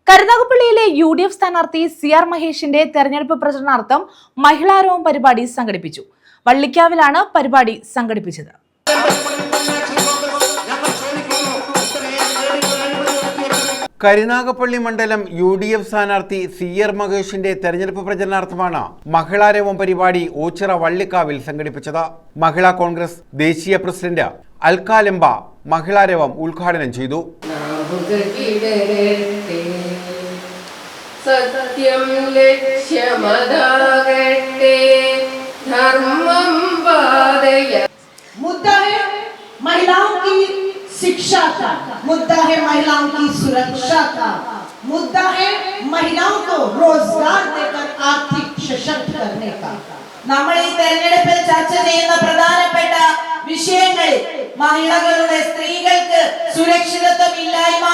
കരുനാഗപ്പള്ളിയിലെ UDF സ്ഥാനാർത്ഥി CR മഹേഷിന്റെ തെരഞ്ഞെടുപ്പ് പ്രചരണാർത്ഥം മഹിളാരോം പരിപാടി സംഘടിപ്പിച്ചു. വള്ളിക്കാവിലാണ് പരിപാടി സംഘടിപ്പിച്ചത്. കരുനാഗപ്പള്ളി മണ്ഡലം UDF സ്ഥാനാർത്ഥി CR മഹേഷിന്റെ തെരഞ്ഞെടുപ്പ് പ്രചരണാർത്ഥമാണ് മഹിളാരോം പരിപാടി ഓച്ചിറ വള്ളിക്കാവിൽ സംഘടിപ്പിച്ചത്. മഹിളാ കോൺഗ്രസ് ദേശീയ പ്രസിഡന്റ് അൽക്കാലംബ മഹിളാരോം ഉദ്ഘാടനം ചെയ്തു. സത്യം ലക്ഷ്യമതാകട്ടെ धर्मम पादय। मुद्दा है महिलाओं की शिक्षा का, मुद्दा है महिलाओं की सुरक्षा का, मुद्दा है महिलाओं को रोजगार देकर आर्थिक सशक्त करने का. നമ്മൾ ഈ തെരഞ്ഞെടുപ്പിൽ ചർച്ച ചെയ്യുന്ന പ്രധാനപ്പെട്ട വിഷയങ്ങൾ മഹിളകളുടെ സ്ത്രീകൾക്ക് സുരക്ഷിതത്വമില്ലായ്മ,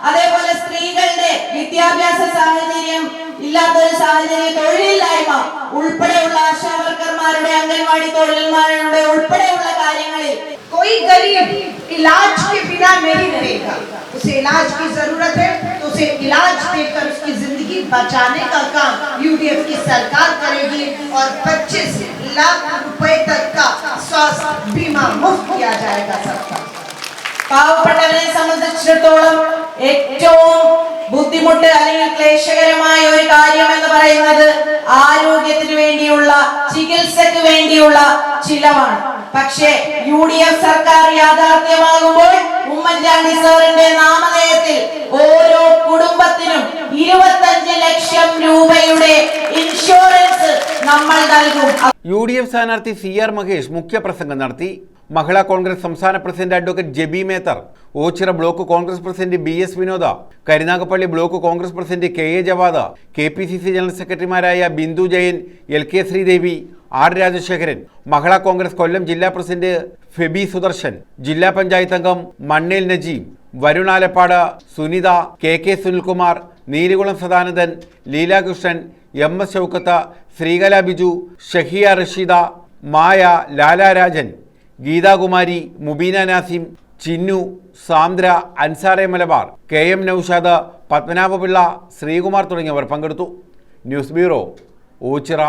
അതേപോലെ സ്ത്രീകളുടെ വിദ്യാഭ്യാസ സാഹചര്യം ഇല്ലാത്തൊരു സാഹചര്യം, തൊഴിലില്ലായ്മ ഉൾപ്പെടെയുള്ള ആശാവർക്കർമാരുടെ അംഗൻവാടി തൊഴിലാളികളുടെ ഉൾപ്പെടെയുള്ള കാര്യങ്ങളിൽ कोई गरीब इलाज के बिना नहीं रहेगा. उसे इलाज की जरूरत है तो उसे इलाज देकर उसकी जिंदगी बचाने का काम UDF की सरकार करेगी और 25 लाख रुपए तक का स्वास्थ्य बीमा मुफ्त किया जाएगा सबका. പാവപ്പെട്ടവരെ സംബന്ധിച്ചിടത്തോളം ഏറ്റവും ബുദ്ധിമുട്ട് അല്ലെങ്കിൽ ക്ലേശകരമായ ഒരു കാര്യം എന്ന് പറയുന്നത് ആരോഗ്യത്തിന് വേണ്ടിയുള്ള ചികിത്സയ്ക്ക് വേണ്ടിയുള്ള ചിലവാണ്. പക്ഷേ UDF സർക്കാർ യാഥാർത്ഥ്യമാകുമ്പോൾ ഉമ്മൻചാണ്ടി സാറിന്റെ നാമധേയത്തിൽ ഓരോ കുടുംബത്തിനും 25 ലക്ഷം രൂപയുടെ ഇൻഷുറൻസ് നമ്മൾ നൽകും. UDF സ്ഥാനാർത്ഥി CR മഹേഷ് മുഖ്യപ്രസംഗം നടത്തി. മഹിളാ കോൺഗ്രസ് സംസ്ഥാന president advocate Jebi Mather, Ochira block Congress president BS Vinoda, Karunagappally block Congress president KA Jawad, KPCC general സെക്രട്ടറിമാരായ ബിന്ദു ജയൻ, LK ശ്രീദേവി, R രാജശേഖരൻ, മഹിളാ കോൺഗ്രസ് കൊല്ലം ജില്ലാ പ്രസിഡന്റ് ഫെബി സുദർശൻ, ജില്ലാ പഞ്ചായത്ത് അംഗം മണ്ണേൽ നജീം, വരുൺ ആലപ്പാട്, സുനിത, KK സുനിൽകുമാർ, നീലികുളം സദാനന്ദൻ, ലീലാകൃഷ്ണൻ, MS ഷൗക്കത്ത്, ശ്രീകല ബിജു, ഷഹിയ റഷീദ, മായ, ലാലാരാജൻ, ഗീതാകുമാരി, മുബീന നാസിം, ചിന്നു, സാന്ദ്ര, അൻസാറെ മലബാർ, KM നൌഷാദ്, പത്മനാഭപിള്ള, ശ്രീകുമാർ തുടങ്ങിയവർ പങ്കെടുത്തു. News bureau, Ochira.